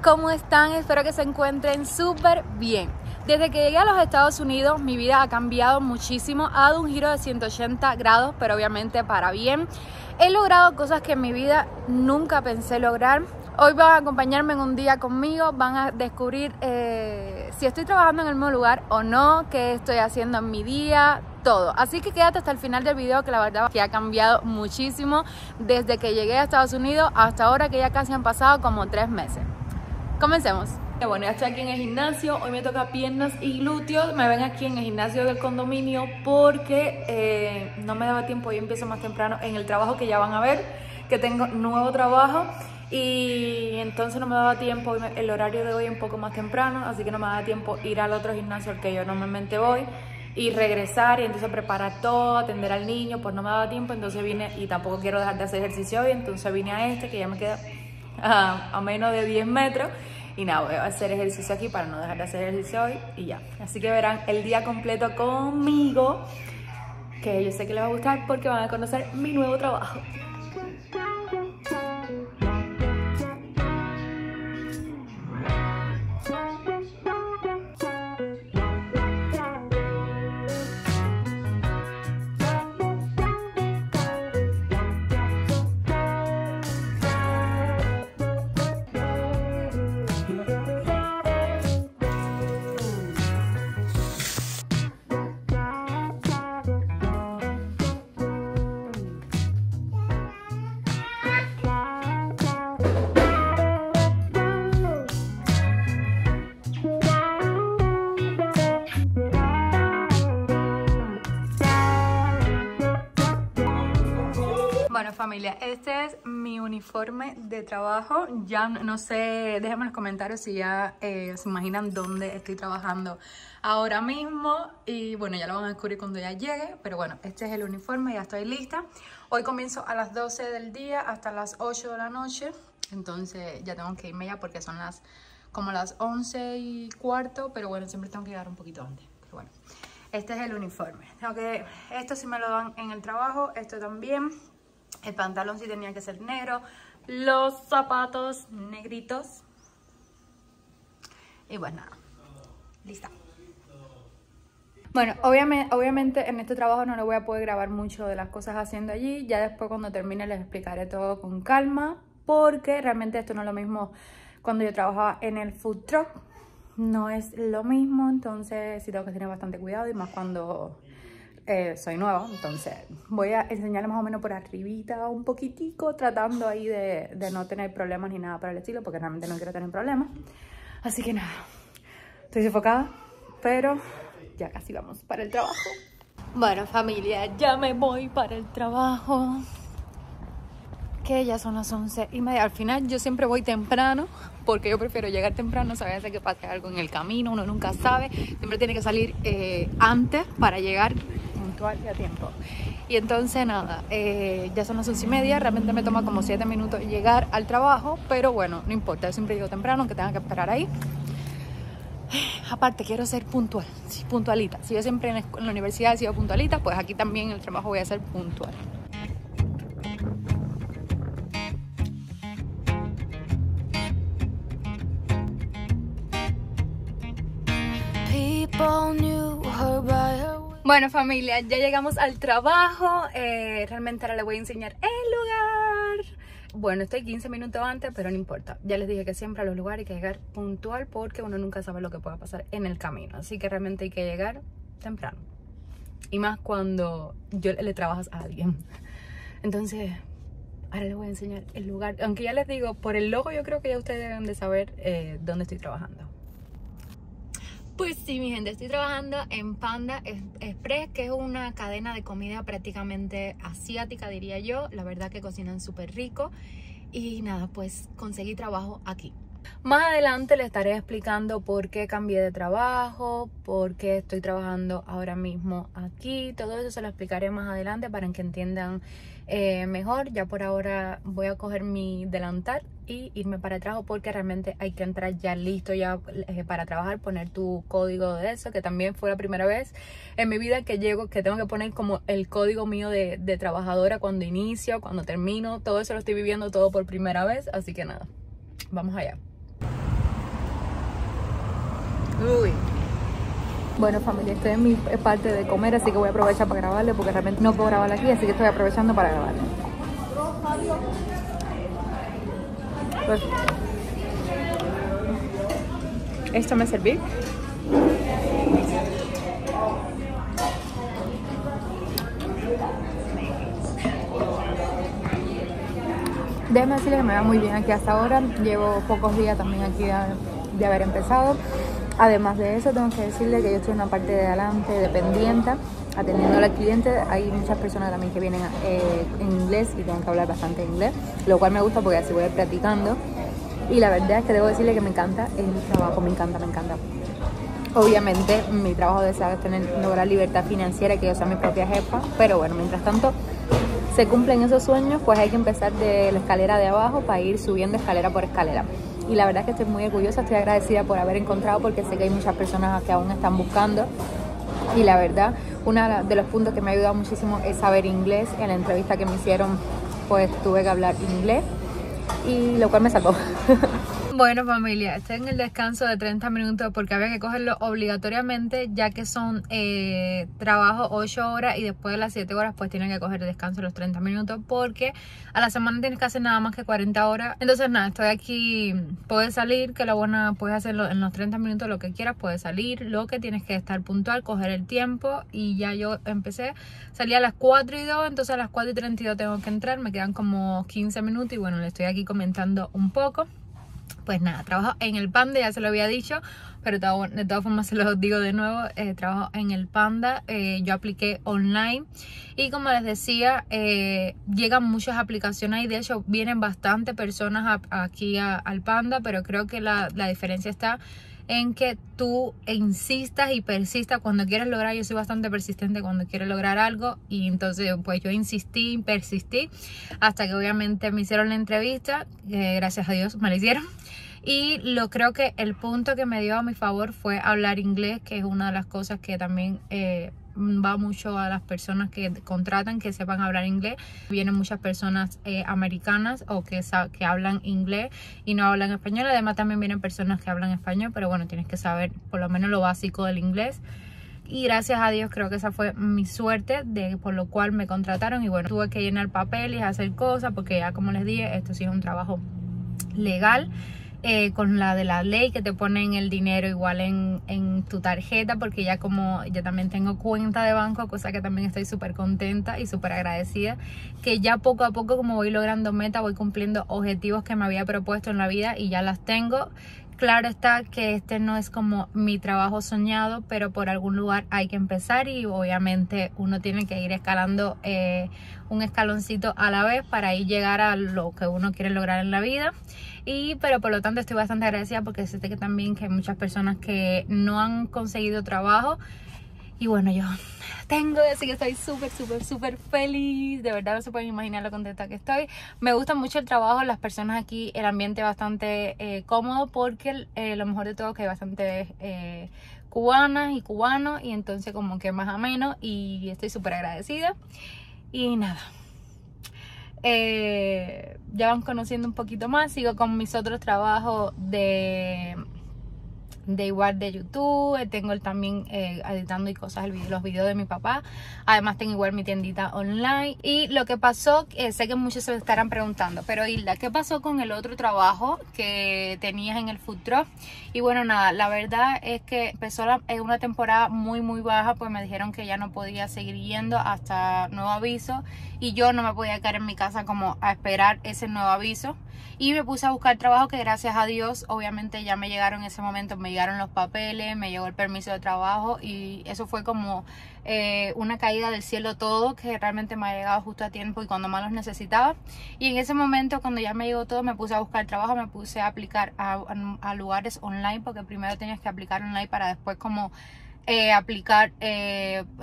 ¿cómo están? Espero que se encuentren súper bien. Desde que llegué a los Estados Unidos, mi vida ha cambiado muchísimo, ha dado un giro de 180 grados, pero obviamente para bien. He logrado cosas que en mi vida nunca pensé lograr. Hoy van a acompañarme en un día conmigo, van a descubrir si estoy trabajando en el mismo lugar o no, qué estoy haciendo en mi día, todo. Así que quédate hasta el final del video, que la verdad que ha cambiado muchísimo desde que llegué a Estados Unidos hasta ahora, que ya casi han pasado como 3 meses. Comencemos. Bueno, ya estoy aquí en el gimnasio. Hoy me toca piernas y glúteos. Me ven aquí en el gimnasio del condominio porque no me daba tiempo. Yo empiezo más temprano en el trabajo, que ya van a ver que tengo nuevo trabajo, y entonces no me daba tiempo. El horario de hoy es un poco más temprano, así que no me daba tiempo ir al otro gimnasio al que yo normalmente voy y regresar y entonces preparar todo, atender al niño. Pues no me daba tiempo, entonces vine, y tampoco quiero dejar de hacer ejercicio hoy, entonces vine a este, que ya me queda a menos de 10 metros. Y nada, voy a hacer ejercicio aquí para no dejar de hacer ejercicio hoy y ya. Así que verán el día completo conmigo, que yo sé que les va a gustar porque van a conocer mi nuevo trabajo. Bueno, familia, este es mi uniforme de trabajo. Ya no sé, déjenme en los comentarios si ya se imaginan dónde estoy trabajando ahora mismo. Y bueno, ya lo van a descubrir cuando ya llegue. Pero bueno, este es el uniforme, ya estoy lista. Hoy comienzo a las 12 del día hasta las 8 de la noche. Entonces ya tengo que irme ya porque son como las 11:15. Pero bueno, siempre tengo que llegar un poquito antes. Pero bueno, este es el uniforme. Esto sí me lo dan en el trabajo, esto también. El pantalón sí tenía que ser negro, los zapatos negritos. Y pues nada, lista. Bueno, obviamente en este trabajo no le voy a poder grabar mucho de las cosas haciendo allí. Ya después, cuando termine, les explicaré todo con calma, porque realmente esto no es lo mismo cuando yo trabajaba en el food truck. No es lo mismo, entonces sí tengo que tener bastante cuidado, y más cuando soy nueva. Entonces voy a enseñarles más o menos por arribita un poquitico, tratando ahí de no tener problemas ni nada para el estilo, porque realmente no quiero tener problemas. Así que nada, estoy sofocada, pero ya casi vamos para el trabajo. Bueno, familia, ya me voy para el trabajo, que ya son las 11:30. Al final yo siempre voy temprano, porque yo prefiero llegar temprano. Sabes que pase algo en el camino, uno nunca sabe. Siempre tiene que salir antes para llegar puntual y a tiempo. Y entonces nada, ya son las 11:30. Realmente me toma como 7 minutos llegar al trabajo, pero bueno, no importa, yo siempre llego temprano, aunque tenga que esperar ahí. Aparte, quiero ser puntual, sí, puntualita. Si yo siempre en la universidad he sido puntualita, pues aquí también en el trabajo voy a ser puntual. Bueno, familia, ya llegamos al trabajo. Realmente ahora les voy a enseñar el lugar. Bueno, estoy 15 minutos antes, pero no importa. Ya les dije que siempre a los lugares hay que llegar puntual, porque uno nunca sabe lo que pueda pasar en el camino. Así que realmente hay que llegar temprano. Y más cuando le trabajas a alguien. Entonces, ahora les voy a enseñar el lugar. Aunque ya les digo, por el logo yo creo que ya ustedes deben de saber dónde estoy trabajando. Pues sí, mi gente, estoy trabajando en Panda Express, que es una cadena de comida prácticamente asiática, diría yo. La verdad que cocinan súper rico. Y nada, pues conseguí trabajo aquí. Más adelante les estaré explicando por qué cambié de trabajo, por qué estoy trabajando ahora mismo aquí. Todo eso se lo explicaré más adelante para que entiendan mejor. Ya por ahora voy a coger mi delantal y irme para el trabajo, porque realmente hay que entrar ya listo ya para trabajar, poner tu código de eso, que también fue la primera vez en mi vida que llego, que tengo que poner como el código mío de trabajadora cuando inicio, cuando termino. Todo eso lo estoy viviendo todo por primera vez, así que nada, vamos allá. Uy. Bueno, familia, estoy en mi parte de comer, así que voy a aprovechar para grabarle porque realmente no puedo grabar aquí, así que estoy aprovechando para grabarle. Pues, esto me serví. Déjenme decirles que me va muy bien aquí hasta ahora. Llevo pocos días también aquí de haber empezado. Además de eso, tengo que decirle que yo estoy en una parte de adelante dependiente, atendiendo a los clientes. Hay muchas personas también que vienen en inglés y tengo que hablar bastante inglés, lo cual me gusta porque así voy practicando. Y la verdad es que debo decirle que me encanta el trabajo, me encanta. Obviamente mi trabajo deseo es lograr libertad financiera y que yo sea mi propia jefa, pero bueno, mientras tanto se cumplen esos sueños, pues hay que empezar de la escalera de abajo para ir subiendo escalera por escalera. Y la verdad es que estoy muy orgullosa, estoy agradecida por haber encontrado, porque sé que hay muchas personas que aún están buscando. Y la verdad, uno de los puntos que me ha ayudado muchísimo es saber inglés. En la entrevista que me hicieron, pues tuve que hablar inglés, y lo cual me salvó. Bueno, familia, estoy en el descanso de 30 minutos porque había que cogerlo obligatoriamente, ya que son trabajo 8 horas y después de las 7 horas pues tienen que coger el descanso los 30 minutos porque a la semana tienes que hacer nada más que 40 horas. Entonces nada, estoy aquí, puedes salir, que lo bueno, puedes hacerlo en los 30 minutos lo que quieras, puedes salir, lo que tienes que estar puntual, coger el tiempo. Y ya yo empecé, salí a las 4:02, entonces a las 4:32 tengo que entrar, me quedan como 15 minutos y bueno, le estoy aquí comentando un poco. Pues nada, trabajo en el Panda, ya se lo había dicho, pero de todas formas se lo digo de nuevo, trabajo en el Panda. Yo apliqué online y como les decía, llegan muchas aplicaciones y de hecho vienen bastante personas aquí al Panda, pero creo que la diferencia está en que tú insistas y persistas cuando quieres lograr. Yo soy bastante persistente cuando quiero lograr algo y entonces pues yo insistí y persistí hasta que obviamente me hicieron la entrevista, gracias a Dios me la hicieron. Y creo que el punto que me dio a mi favor fue hablar inglés, que es una de las cosas que también va mucho a las personas que contratan, que sepan hablar inglés. Vienen muchas personas americanas o que hablan inglés y no hablan español. Además también vienen personas que hablan español, pero bueno, tienes que saber por lo menos lo básico del inglés. Y gracias a Dios creo que esa fue mi suerte, por lo cual me contrataron. Y bueno, tuve que llenar papeles, hacer cosas, porque ya como les dije, esto sí es un trabajo legal. Con la de la ley, que te ponen el dinero igual en tu tarjeta, porque ya como yo también tengo cuenta de banco, cosa que también estoy súper contenta y súper agradecida, que ya poco a poco, como voy logrando metas, voy cumpliendo objetivos que me había propuesto en la vida y ya las tengo. Claro está que este no es como mi trabajo soñado, pero por algún lugar hay que empezar y obviamente uno tiene que ir escalando un escaloncito a la vez para ir llegar a lo que uno quiere lograr en la vida. Pero por lo tanto estoy bastante agradecida porque sé que también que hay muchas personas que no han conseguido trabajo y bueno, yo tengo, así que estoy súper feliz. De verdad no se pueden imaginar lo contenta que estoy. Me gusta mucho el trabajo, las personas aquí, el ambiente bastante cómodo, porque lo mejor de todo es que hay bastantes cubanas y cubanos y entonces como que más ameno y estoy súper agradecida. Y nada, ya van conociendo un poquito más. Sigo con mis otros trabajos de igual de YouTube. Tengo también editando y cosas, los videos de mi papá. Además tengo igual mi tiendita online. Y lo que pasó, sé que muchos se estarán preguntando, pero Hilda, ¿qué pasó con el otro trabajo que tenías en el food truck? Y bueno, nada, la verdad es que empezó una temporada muy baja, pues me dijeron que ya no podía seguir yendo hasta nuevo aviso y yo no me podía quedar en mi casa como a esperar ese nuevo aviso. Y me puse a buscar trabajo, que gracias a Dios obviamente ya me llegaron en ese momento, me llegaron los papeles, me llegó el permiso de trabajo y eso fue como una caída del cielo todo, que realmente me ha llegado justo a tiempo y cuando más los necesitaba. Y en ese momento, cuando ya me llegó todo, me puse a buscar trabajo, me puse a aplicar a lugares online, porque primero tenías que aplicar online para después como aplicar,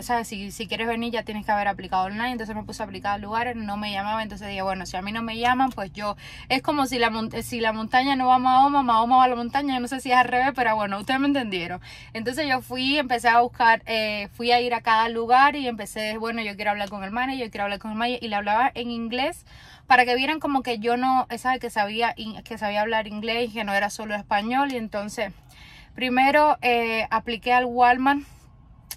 ¿sabes? Si quieres venir ya tienes que haber aplicado online. Entonces me puse a aplicar a lugares, no me llamaba. Entonces dije, bueno, si a mí no me llaman, pues yo, es como si la montaña no va a Mahoma, Mahoma va a la montaña. Yo no sé si es al revés, pero bueno, ustedes me entendieron. Entonces yo empecé a buscar, fui a ir a cada lugar y empecé, bueno, yo quiero hablar con el manager, yo quiero hablar con el manager, y le hablaba en inglés para que vieran como que yo no, ¿sabes? Que sabía hablar inglés y que no era solo español. Y entonces Primero apliqué al Walmart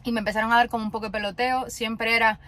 y me empezaron a dar como un poco de peloteo. Siempre era,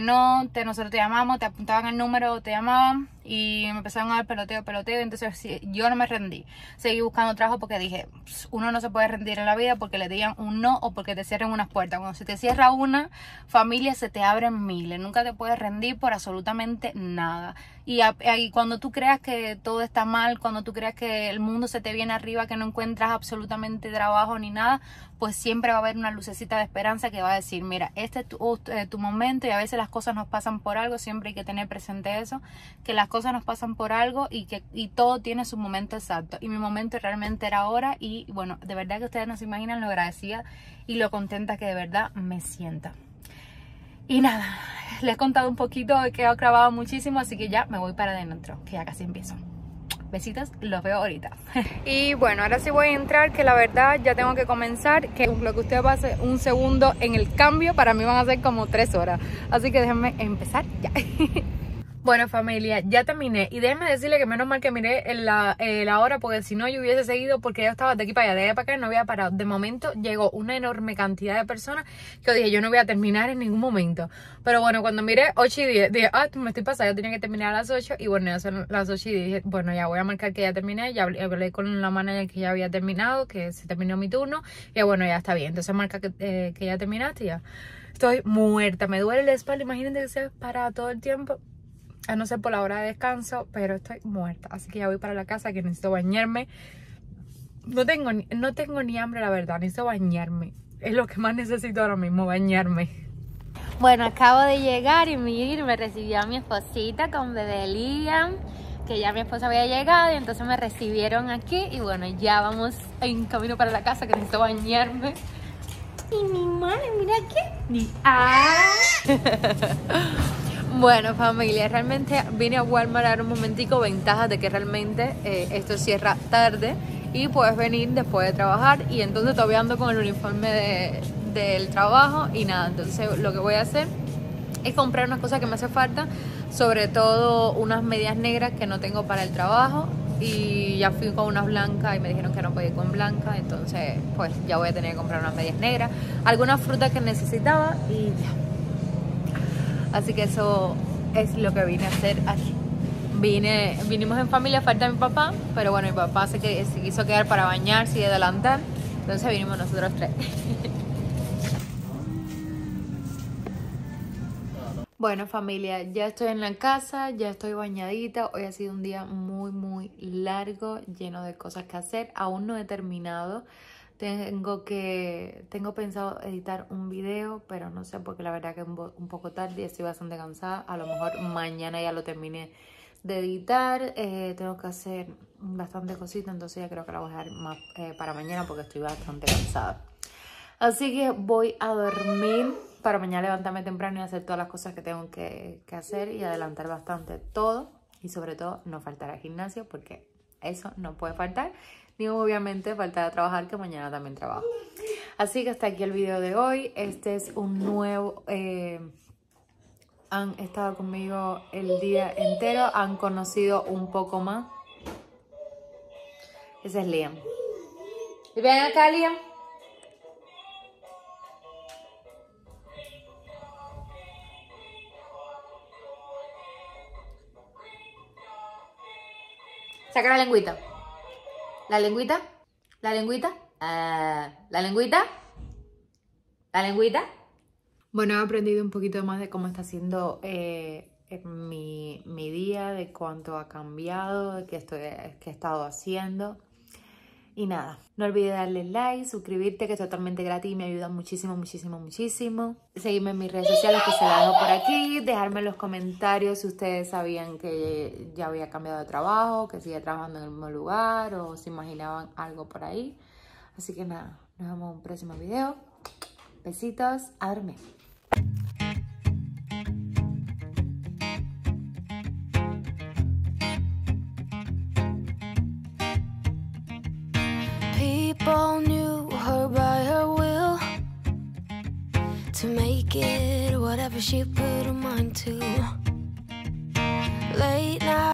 nosotros te llamamos, te apuntaban el número, te llamaban y me empezaron a dar peloteo. Entonces yo no me rendí. Seguí buscando trabajo porque dije, uno no se puede rendir en la vida porque le digan un no o porque te cierren unas puertas. Cuando se te cierra una familia, se te abren miles. Nunca te puedes rendir por absolutamente nada. Y cuando tú creas que todo está mal, cuando tú creas que el mundo se te viene arriba, que no encuentras absolutamente trabajo ni nada, pues siempre va a haber una lucecita de esperanza que va a decir, mira, este es tu momento. Y a veces las cosas nos pasan por algo. Siempre hay que tener presente eso, que las cosas nos pasan por algo y todo tiene su momento exacto. Y mi momento realmente era ahora. Y bueno, de verdad que ustedes no se imaginan lo agradecida y lo contenta que de verdad me siento. Y nada, les he contado un poquito, que he grabado muchísimo, así que ya me voy para adentro, que ya casi empiezo. Besitos, los veo ahorita. Y bueno, ahora sí voy a entrar, que la verdad ya tengo que comenzar, que lo que usted pase un segundo en el cambio, para mí van a ser como 3 horas. Así que déjenme empezar ya. Bueno, familia, ya terminé y déjenme decirle que menos mal que miré la hora, porque si no yo hubiese seguido, porque yo estaba de aquí para allá, de allá para acá y no había parado. De momento llegó una enorme cantidad de personas que yo dije, yo no voy a terminar en ningún momento. Pero bueno, cuando miré 8 y 10, dije, me estoy pasando, yo tenía que terminar a las 8 y bueno, ya son las 8 y dije, bueno, ya voy a marcar que ya terminé. Ya hablé con la manager que ya había terminado, que se terminó mi turno y bueno, ya está bien. Entonces marca que ya terminaste y ya. Estoy muerta, me duele la espalda, imagínense que se para todo el tiempo. A no ser por la hora de descanso, pero estoy muerta. Así que ya voy para la casa, que necesito bañarme. No tengo ni hambre, la verdad. Necesito bañarme. Es lo que más necesito ahora mismo, bañarme. Bueno, acabo de llegar y me recibió a mi esposita con bebé Liam, que ya mi esposa había llegado y entonces me recibieron aquí. Y bueno, ya vamos en camino para la casa, que necesito bañarme. Y mi madre, mira aquí. Bueno, familia, realmente vine a Walmart a dar un momentico, ventajas de que realmente esto cierra tarde y puedes venir después de trabajar, y entonces todavía ando con el uniforme del trabajo y nada. Entonces lo que voy a hacer es comprar unas cosas que me hace falta, sobre todo unas medias negras que no tengo para el trabajo, y ya fui con unas blancas y me dijeron que no podía ir con blancas, entonces pues ya voy a tener que comprar unas medias negras, algunas frutas que necesitaba y ya. Así que eso es lo que vine a hacer aquí. Vinimos en familia, falta mi papá, pero bueno, mi papá se quiso quedar para bañarse y adelantar, entonces vinimos nosotros 3. Bueno, familia, ya estoy en la casa, ya estoy bañadita. Hoy ha sido un día muy largo, lleno de cosas que hacer. Aún no he terminado. Tengo pensado editar un video, pero no sé, porque la verdad que es un poco tarde y estoy bastante cansada. A lo mejor mañana ya lo terminé de editar. Tengo que hacer bastante cositas, entonces ya creo que la voy a dejar más para mañana porque estoy bastante cansada. Así que voy a dormir para mañana levantarme temprano y hacer todas las cosas que tengo que hacer y adelantar bastante todo. Y sobre todo no faltar al gimnasio, porque eso no puede faltar. Ni obviamente faltar a trabajar, que mañana también trabajo. Así que hasta aquí el video de hoy. Este es un nuevo... han estado conmigo el día entero. Han conocido un poco más. Ese es Liam. ¿Y ven acá, Liam? Saca la lengüita. La lengüita. La lengüita. La lengüita. La lengüita. Bueno, he aprendido un poquito más de cómo está siendo mi día, de cuánto ha cambiado, de qué he estado haciendo. Y nada, no olvides darle like, suscribirte, que es totalmente gratis y me ayuda muchísimo. Seguirme en mis redes sociales, que se las dejo por aquí. Dejarme en los comentarios si ustedes sabían que ya había cambiado de trabajo, que seguía trabajando en el mismo lugar o se imaginaban algo por ahí. Así que nada, nos vemos en un próximo video. Besitos, a dormir. People knew her by her will, to make it whatever she put her mind to. Late night